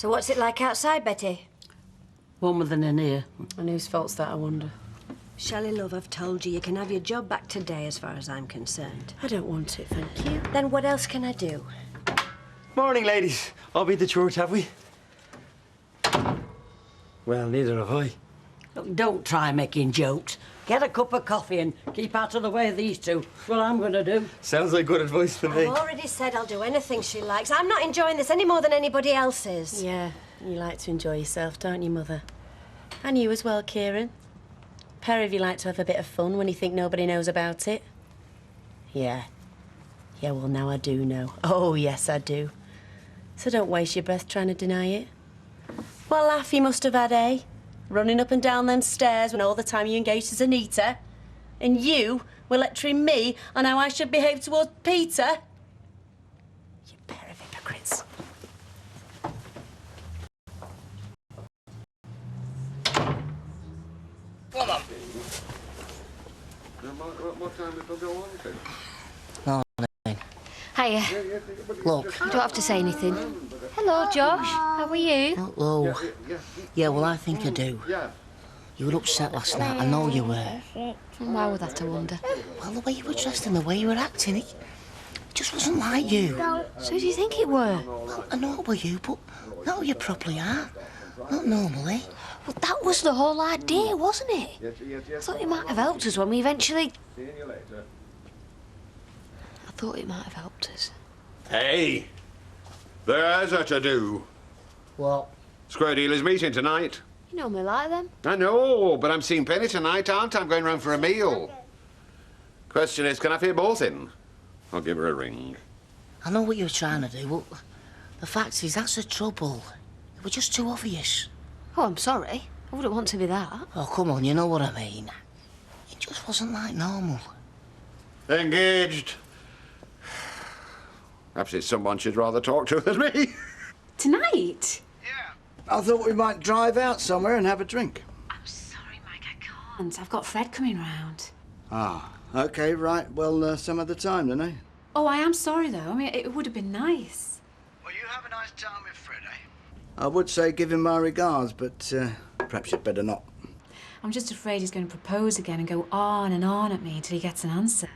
So what's it like outside, Betty? Warmer than in here. And whose fault's that, I wonder? Shelley, love, I've told you, you can have your job back today as far as I'm concerned. I don't want it, thank you. Then what else can I do? Morning, ladies. I'll be the church, have we? Well, neither have I. Look, don't try making jokes. Get a cup of coffee and keep out of the way of these two. That's what I'm going to do. Sounds like good advice to me. I've already said I'll do anything she likes. I'm not enjoying this any more than anybody else is. Yeah, you like to enjoy yourself, don't you, Mother? And you as well, Kieran. Pair of you like to have a bit of fun when you think nobody knows about it. Yeah. Yeah, well, now I do know. Oh, yes, I do. So don't waste your breath trying to deny it. What laugh you must have had, eh? Running up and down them stairs when all the time you engaged as Anita. And you were lecturing me on how I should behave towards Peter. You pair of hypocrites. Come on. What time did it go on to? Morning. Hiya. Look. You don't have to say anything. Hello, Josh. How are you? Hello. Yeah, well, I think I do. Yeah. You were upset last night. I know you were. Why was that, I wonder? Well, the way you were dressed and the way you were acting, it just wasn't like you. So do you think it were? Well, I know it were you, but not how you properly are. Not normally. Well, that was the whole idea, wasn't it? I thought it might have helped us when we eventually... See you later. I thought it might have helped us. Hey! There's a to-do. What? Square dealers meeting tonight. You normally like them. I know, but I'm seeing Penny tonight, aren't I? I'm going round for a meal. Question is, can I fit both in? I'll give her a ring. I know what you were trying to do, but the fact is, that's the trouble. It was just too obvious. Oh, I'm sorry. I wouldn't want to be that. Oh, come on, you know what I mean. It just wasn't like normal. Engaged. Perhaps it's someone she'd rather talk to than me. Tonight? I thought we might drive out somewhere and have a drink. I'm sorry, Mike, I can't. I've got Fred coming round. Ah, OK, right. Well, some other time, then, eh? Oh, I am sorry, though. I mean, it would have been nice. Well, you have a nice time with Fred, eh? I would say give him my regards, but perhaps you'd better not. I'm just afraid he's going to propose again and go on and on at me until he gets an answer.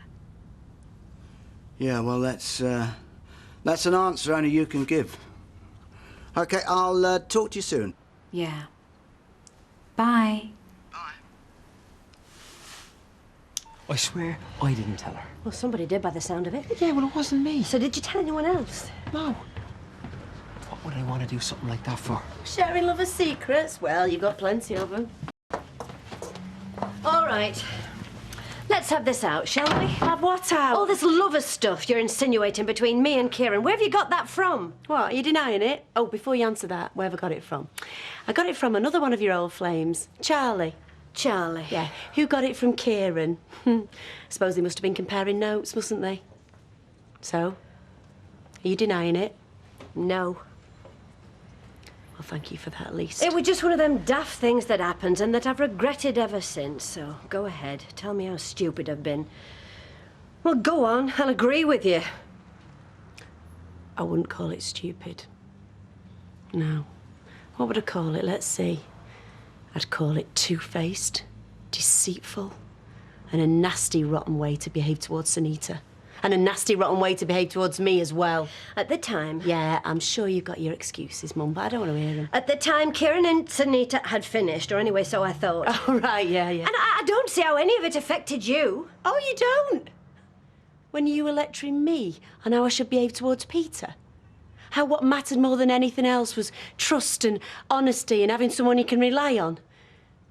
Yeah, well, that's an answer only you can give. OK, I'll talk to you soon. Yeah. Bye. I swear I didn't tell her. Well, somebody did by the sound of it. Yeah, well, it wasn't me. So did you tell anyone else? No. What would I want to do something like that for? Sharing lovers' secrets? Well, you've got plenty of them. All right. Let's have this out, shall we? Have what out? All this lover stuff you're insinuating between me and Kieran. Where have you got that from? What, are you denying it? Oh, before you answer that, where have I got it from? I got it from another one of your old flames, Charlie. Charlie. Yeah, who got it from Kieran? Suppose they must have been comparing notes, mustn't they? So, are you denying it? No. Well, thank you for that, at least. It was just one of them daft things that happened and that I've regretted ever since. So, go ahead. Tell me how stupid I've been. Well, go on. I'll agree with you. I wouldn't call it stupid. No. What would I call it? Let's see. I'd call it two-faced, deceitful, and a nasty, rotten way to behave towards Anita. And a nasty, rotten way to behave towards me as well. At the time... Yeah, I'm sure you've got your excuses, Mum, but I don't want to hear them. At the time, Kieran and Anita had finished, or anyway, so I thought. Oh, right, yeah. And I don't see how any of it affected you. Oh, you don't? When you were lecturing me on how I should behave towards Peter? How what mattered more than anything else was trust and honesty and having someone you can rely on.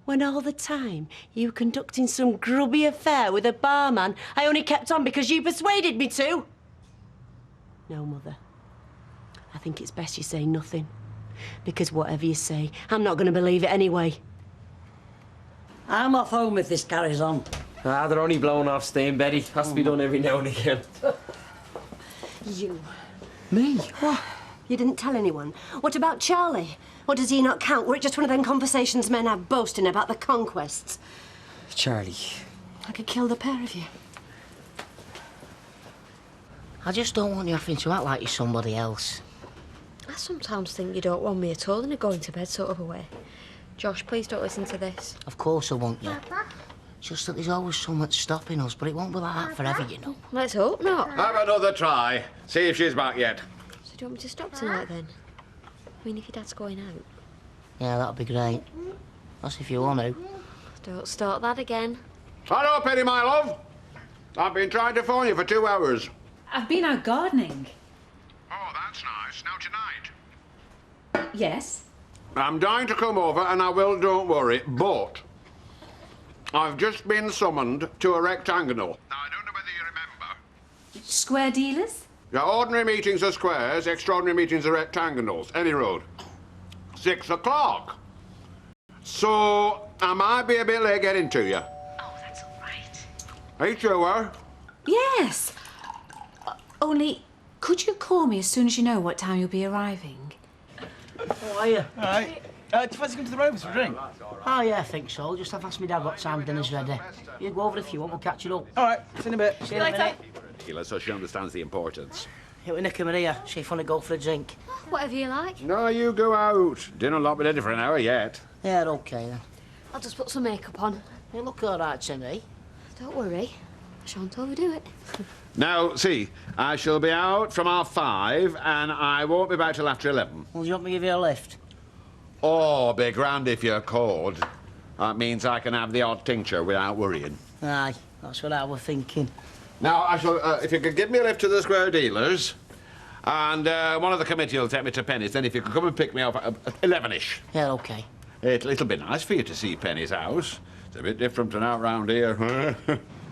When all the time you were conducting some grubby affair with a barman I only kept on because you persuaded me to. No, Mother. I think it's best you say nothing. Because whatever you say, I'm not going to believe it anyway. I'm off home if this carries on. Ah, they're only blowing off steam, Betty. Has to be done every now and again. You. Me? What? You didn't tell anyone. What about Charlie? Or does he not count? Were it just one of them conversations men have boasting about the conquests? Charlie. I could kill the pair of you. I just don't want you having to act like you're somebody else. I sometimes think you don't want me at all in a going to bed sort of a way. Josh, please don't listen to this. Of course I won't, you. Just that there's always so much stopping us, but it won't be like that forever, you know. Let's hope not. Have another try. See if she's back yet. So do you want me to stop tonight then? I mean, if your dad's going out. Yeah, that'll be great. That's if you want to. Don't start that again. Hello, Penny, my love. I've been trying to phone you for 2 hours. I've been out gardening. Oh, that's nice. Now tonight. Yes? I'm dying to come over, and I will, don't worry, but I've just been summoned to a rectangle. Now, I don't know whether you remember. Square dealers? Yeah, ordinary meetings are squares, extraordinary meetings are rectangles. Any road. 6 o'clock. So, I might be a bit late getting to you. Oh, that's all right. Are you sure? Yes. Only, could you call me as soon as you know what time you'll be arriving? How are you? All right. Do you fancy going to the Rovers for a drink? Oh, yeah, I think so. Just have asked my dad what time dinner's ready. You go over if you want, we'll catch it up. All right, see you in a bit. See you in a minute. So she understands the importance. Here with Nick and Maria. See if you want to go for a drink. Whatever you like. No, you go out. Dinner will not be ready for an hour yet. Yeah, OK, then. I'll just put some makeup on. You look all right to me. Don't worry. I shan't overdo it. Now, see, I shall be out from 5:30, and I won't be back till after 11. Well, do you want me to give you a lift? Oh, be grand if you're cold. That means I can have the odd tincture without worrying. Aye, that's what I was thinking. Now, I shall, if you could give me a lift to the square dealers, and one of the committee will take me to Penny's, then if you could come and pick me up at 11ish. Yeah, OK. It'll be nice for you to see Penny's house. It's a bit different than out round here.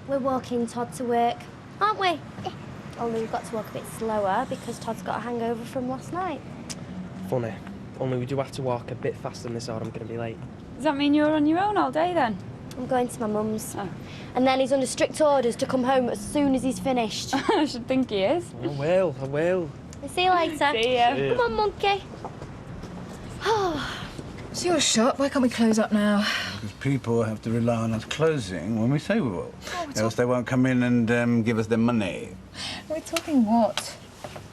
We're walking Todd to work, aren't we? Yeah. Only we've got to walk a bit slower because Todd's got a hangover from last night. Funny. Only we do have to walk a bit faster than this or I'm going to be late. Does that mean you're on your own all day then? I'm going to my mum's. Oh. And then he's under strict orders to come home as soon as he's finished. I should think he is. I will, I will. See you later. See ya. Come on, monkey. It's your shop. Why can't we close up now? Because people have to rely on us closing when we say we will. Else they won't come in and give us their money. We're talking what?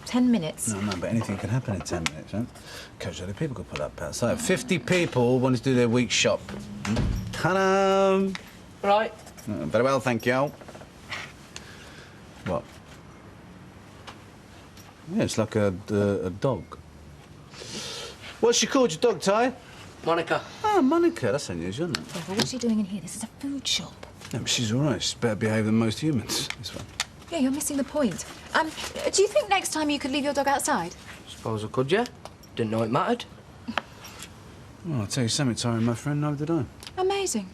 10 minutes? No, but anything can happen in 10 minutes, right? Coach, other people could put up outside. 50 people wanted to do their week shop. Ta-da! Right. Very well, thank you. What? Yeah, it's like a dog. What's she called, your dog, Ty? Monica. Ah, Monica. That's unusual, isn't it? Yeah, but what's she doing in here? This is a food shop. Yeah, but she's all right. She's better behaved than most humans, this one. Yeah, you're missing the point. Do you think next time you could leave your dog outside? Suppose I could, yeah? Didn't know it mattered. Well, I'll tell you something, Ty, my friend, neither did I. Amazing.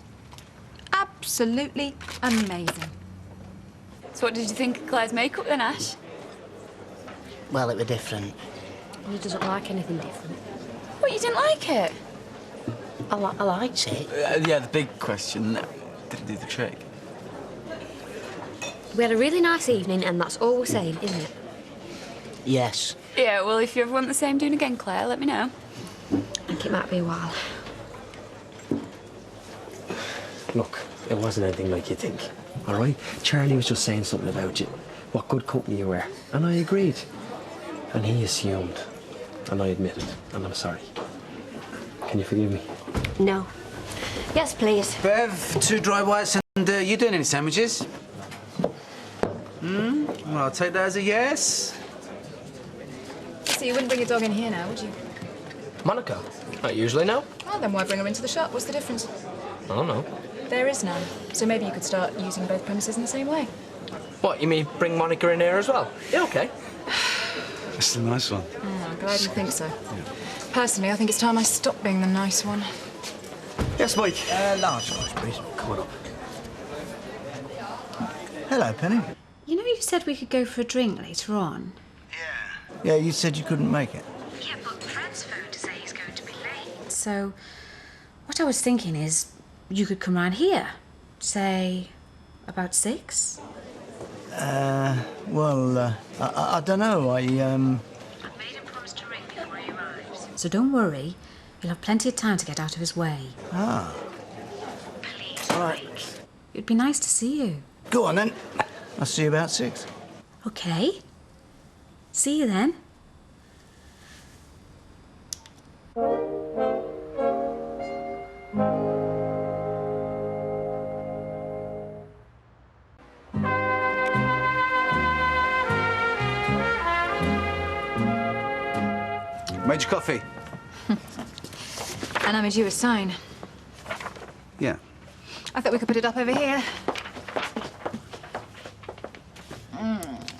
Absolutely amazing. So what did you think of Claire's makeup then, Ash? Well, it were different. He doesn't like anything different. What, you didn't like it? I liked it. Yeah, the big question, did it do the trick? We had a really nice evening, and that's all we're saying, isn't it? Yes. Yeah, well, if you ever want the same doing again, Claire, let me know. I think it might be a while. Look, it wasn't anything like you think, all right? Charlie was just saying something about you, what good company you were, and I agreed. And he assumed, and I admitted, and I'm sorry. Can you forgive me? No. Yes, please. Bev, 2 dry whites and you doing any sandwiches? Well, I'll take that as a yes. So you wouldn't bring your dog in here now, would you? Monica? Not usually, no. Well, then why bring her into the shop? What's the difference? I don't know. There is none. So maybe you could start using both premises in the same way. What, you mean bring Monica in here as well? Yeah, OK. That's a nice one. Oh, I'm glad you think so. Yeah. Personally, I think it's time I stopped being the nice one. Yes, Mike. Large, please. Come on up. Hello, Penny. You know you said we could go for a drink later on? Yeah, you said you couldn't make it. Yeah, but Fred's phoned to say he's going to be late. So, what I was thinking is you could come round here, say, about 6? Well, I don't know. I've made him promise to ring before he arrives. So don't worry. You'll have plenty of time to get out of his way. Ah. Please, All right. Mike. It'd be nice to see you. Go on, then. I'll see you about 6. OK. See you then. made your coffee. And I made you a sign. Yeah. I thought we could put it up over here.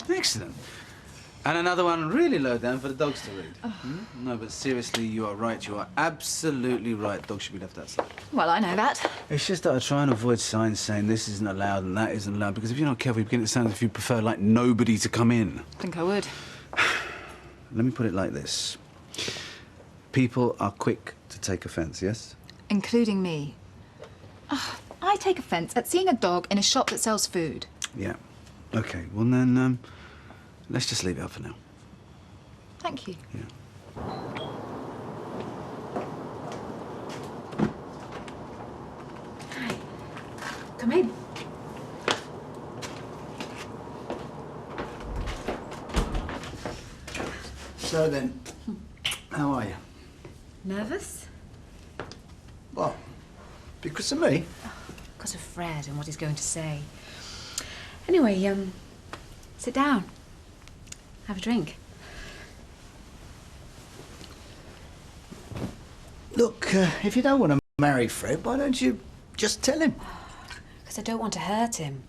Excellent. And another one really low down for the dogs to read. Hmm? No, but seriously, you are right. You are absolutely right. Dogs should be left outside. Well, I know that. It's just that I try and avoid signs saying this isn't allowed and that isn't allowed, because if you're not careful, you begin to sound as if you prefer, like, nobody to come in. I think I would. Let me put it like this. People are quick to take offence, yes? Including me. Oh, I take offence at seeing a dog in a shop that sells food. Yeah. OK, well then, let's just leave it up for now. Thank you. Yeah. Hi. Come in. So then, how are you? Nervous? Well, because of me? Because of Fred and what he's going to say. Anyway, sit down. Have a drink. Look, if you don't want to marry Fred, why don't you just tell him? Because I don't want to hurt him.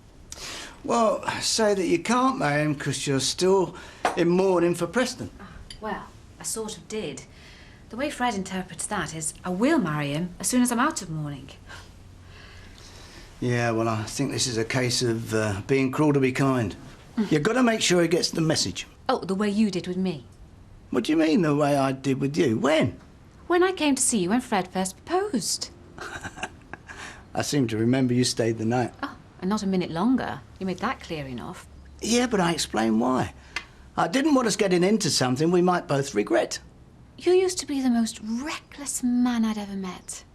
Well, say that you can't marry him because you're still in mourning for Preston. Well, I sort of did. The way Fred interprets that is, I will marry him as soon as I'm out of mourning. Yeah, well, I think this is a case of being cruel to be kind. You've got to make sure he gets the message. Oh, the way you did with me. What do you mean, the way I did with you? When? When I came to see you when Fred first proposed. I seem to remember you stayed the night. Oh, and not a minute longer. You made that clear enough. Yeah, but I explained why. I didn't want us getting into something we might both regret. You used to be the most reckless man I'd ever met.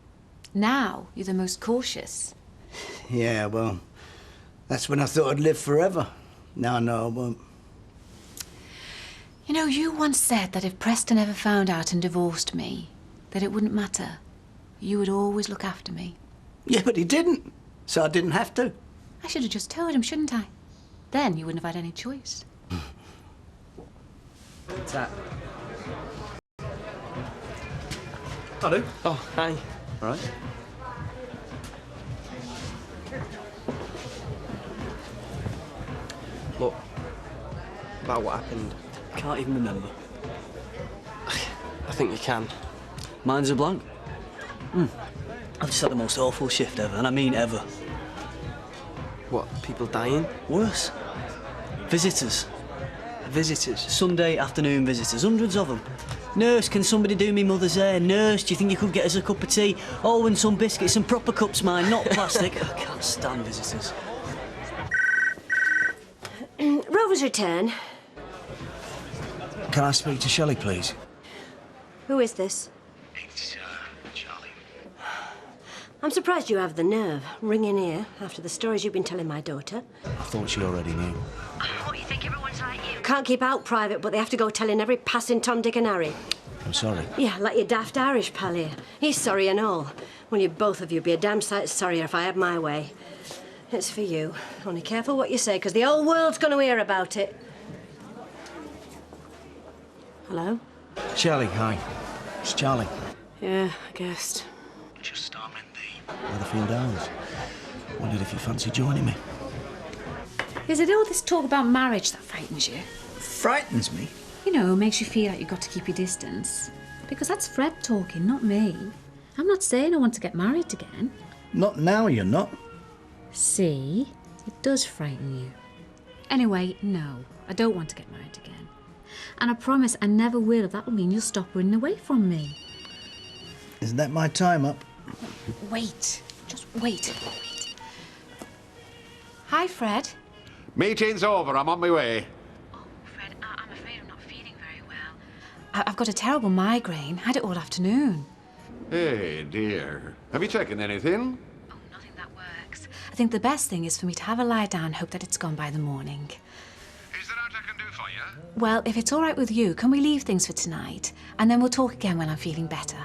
Now, you're the most cautious. Yeah, well, that's when I thought I'd live forever. Now I know I won't. You know, you once said that if Preston ever found out and divorced me, that it wouldn't matter. You would always look after me. Yeah, but he didn't, so I didn't have to. I should have just told him, shouldn't I? Then you wouldn't have had any choice. What's that? Hello. Oh, hi. All right. Look, about what happened, Can't even remember. I think you can. Mine's a blank. I've just had the most awful shift ever, and I mean ever. What, people dying? Worse. Visitors. Visitors. Sunday afternoon visitors. Hundreds of them. Nurse, can somebody do me mother's hair? Nurse, do you think you could get us a cup of tea? Oh, and some biscuits and proper cups, mine, not plastic. I can't stand visitors. Rover's return. Can I speak to Shelley, please? Who is this? It's, Charlie. I'm surprised you have the nerve ringing here after the stories you've been telling my daughter. I thought she already knew. What, you think everyone's like you? Can't keep out private, but they have to go telling every passing Tom, Dick and Harry. I'm sorry. Yeah, like your daft Irish pal here. He's sorry and all. Well, you both of you be a damn sight sorrier if I had my way. It's for you. Only careful what you say, because the whole world's going to hear about it. Hello? Shelley, hi. It's Charlie. Yeah, I guessed. Just storming the Weatherfield Hours. Wondered if you fancy joining me. Is it all this talk about marriage that frightens you? Frightens me? You know, makes you feel like you've got to keep your distance. Because that's Fred talking, not me. I'm not saying I want to get married again. Not now, you're not. See? It does frighten you. Anyway, no, I don't want to get married again. And I promise I never will if that will mean you'll stop running away from me. Isn't that my time up? Wait. Just wait. Hi, Fred. Meeting's over. I'm on my way. Oh, Fred, I'm afraid I'm not feeling very well. I've got a terrible migraine. Had it all afternoon. Hey, dear. Have you taken anything? Oh, nothing that works. I think the best thing is for me to have a lie down and hope that it's gone by the morning. Is there aught I can do for you? Well, if it's all right with you, can we leave things for tonight? And then we'll talk again when I'm feeling better.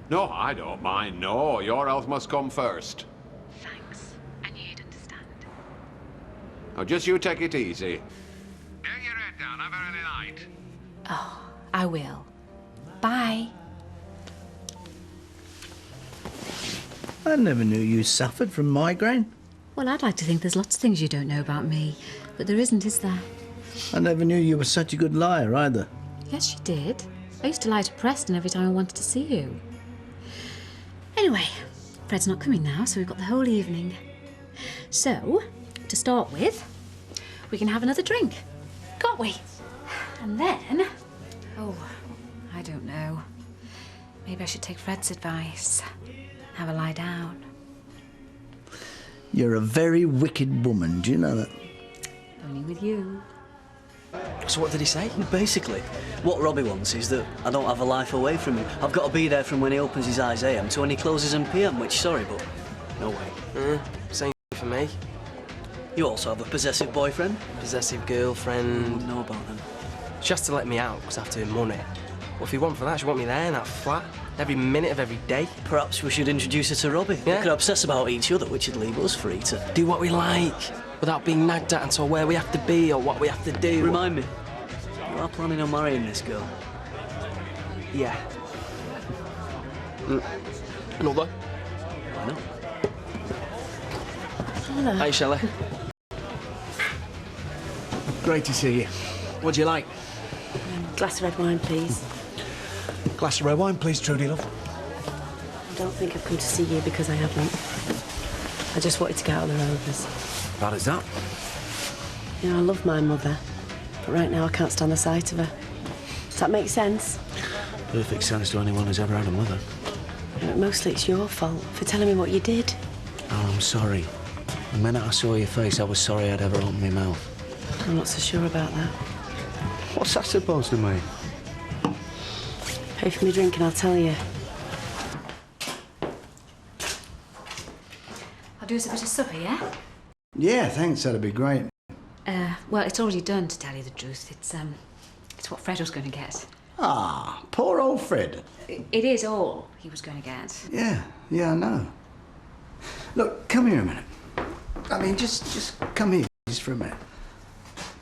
No, I don't mind. No, your health must come first. Thanks. I knew you'd understand. Now, just you take it easy. Get your head down. Have a early night. Oh, I will. Bye. I never knew you suffered from migraine. Well, I'd like to think there's lots of things you don't know about me, but there isn't, is there? I never knew you were such a good liar either. Yes, you did. I used to lie to Preston every time I wanted to see you. Anyway, Fred's not coming now, so we've got the whole evening. So, to start with, we can have another drink, can't we? And then, oh, I don't know. Maybe I should take Fred's advice. Have a lie down. You're a very wicked woman, do you know that? Only with you. So what did he say? Basically, what Robbie wants is that I don't have a life away from him. I've got to be there from when he opens his eyes AM to when he closes them PM, which, sorry, but no way. Same for me. You also have a possessive boyfriend? Possessive girlfriend. Know about them. She has to let me out because I have to earn money. What if you want for that? She want me there in that flat every minute of every day. Perhaps we should introduce her to Robbie. Yeah. They could obsess about each other, which would leave us free to do what we like without being nagged at and told where we have to be or what we have to do. Remind me, you are planning on marrying this girl? Yeah. Another? Why not? Hello. Hey, Shelley. Great to see you. What do you like? Glass of red wine, please. Glass of red wine, please, Trudy, love. I don't think I've come to see you because I haven't. I just wanted to get out of the Rovers. Bad as that? You know, I love my mother, but right now I can't stand the sight of her. Does that make sense? Perfect sense to anyone who's ever had a mother. But mostly it's your fault for telling me what you did. Oh, I'm sorry. The minute I saw your face, I was sorry I'd ever opened my mouth. I'm not so sure about that. What's that supposed to mean? Pay for me drink and I'll tell you. I'll do us a bit of supper, yeah? Yeah, thanks, that'd be great. Well, it's already done, to tell you the truth. It's what Fred was going to get. Ah, poor old Fred. It is all he was going to get. Yeah, I know. Look, come here a minute. I mean, just come here, just for a minute.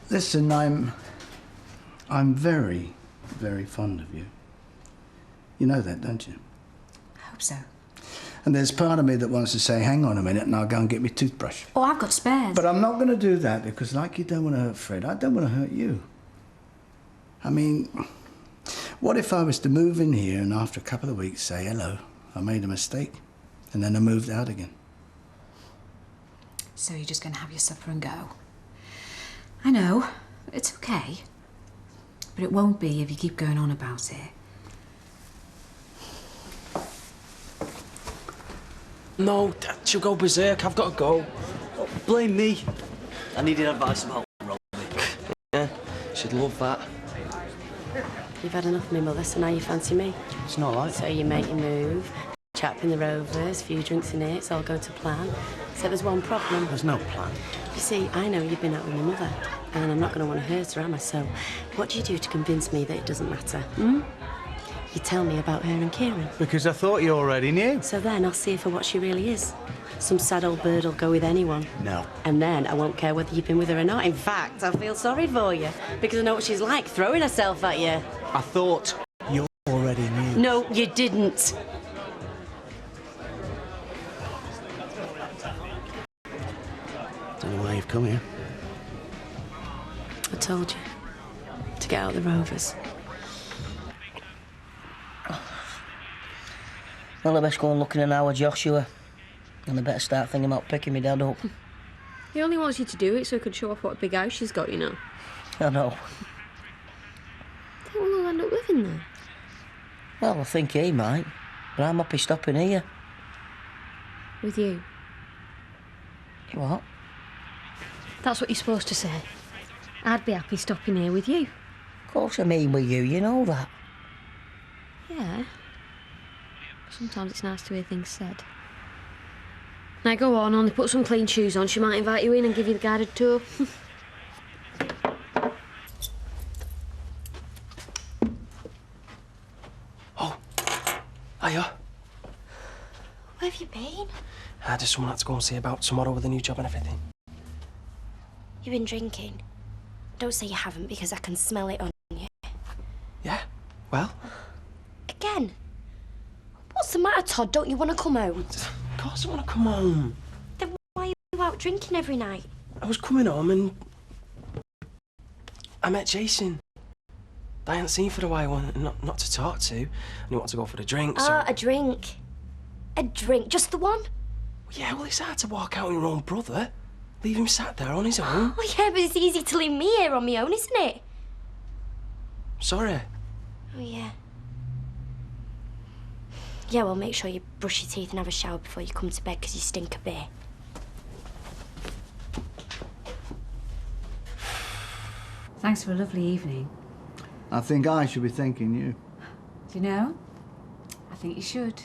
Listen, I'm very, very fond of you. You know that, don't you? I hope so. And there's part of me that wants to say, hang on a minute, and I'll go and get my toothbrush. Oh, I've got spares. But I'm not going to do that, because like you don't want to hurt Fred, I don't want to hurt you. I mean, what if I was to move in here and after a couple of weeks say, hello, I made a mistake, and then I moved out again? So you're just going to have your supper and go? I know. It's okay. But it won't be if you keep going on about it. No, Dad, she'll go berserk. I've got to go. Oh, blame me. I needed advice about Robbie. Yeah, she'd love that. You've had enough of me, Mother, so now you fancy me. It's not like So you make your move, chap in the Rovers, few drinks in it, it's all going to plan. So there's one problem. There's no plan. You see, I know you've been out with your mother, and I'm not going to want to hurt her, am I? So what do you do to convince me that it doesn't matter? You tell me about her and Kieran. Because I thought you already knew. So then I'll see her for what she really is. Some sad old bird will go with anyone. No. And then I won't care whether you've been with her or not. In fact, I feel sorry for you, because I know what she's like, throwing herself at you. I thought you already knew. No, you didn't. Don't know why you've come here. I told you. To get out the Rovers. Well, I best go and look in an hour, Joshua. And I better start thinking about picking my dad up. He only wants you to do it so he could show off what a big house she's got, you know. I know. I think we'll all end up living there. Well, I think he might. But I'm happy stopping here. With you. What? That's what you're supposed to say. I'd be happy stopping here with you. Of course I mean with you, you know that. Yeah. Sometimes it's nice to hear things said. Now go on, only put some clean shoes on. She might invite you in and give you the guided tour. Oh, hiya. Where have you been? I just wanted to go and see about tomorrow with the new job and everything. You've been drinking. Don't say you haven't, because I can smell it on you. Yeah, well, again. What's the matter, Todd? Don't you want to come home? Of course I want to come home. Then why are you out drinking every night? I was coming home and I met Jason. I hadn't seen for a while and not to talk to. And he wanted to go for a drink, so... Ah, a drink. A drink? Just the one? Yeah, well, it's hard to walk out on your own brother. Leave him sat there on his own. Oh, yeah, but it's easy to leave me here on my own, isn't it? Sorry. Oh, yeah. Yeah, well, make sure you brush your teeth and have a shower before you come to bed, because you stink a bit. Thanks for a lovely evening. I think I should be thanking you. Do you know? I think you should.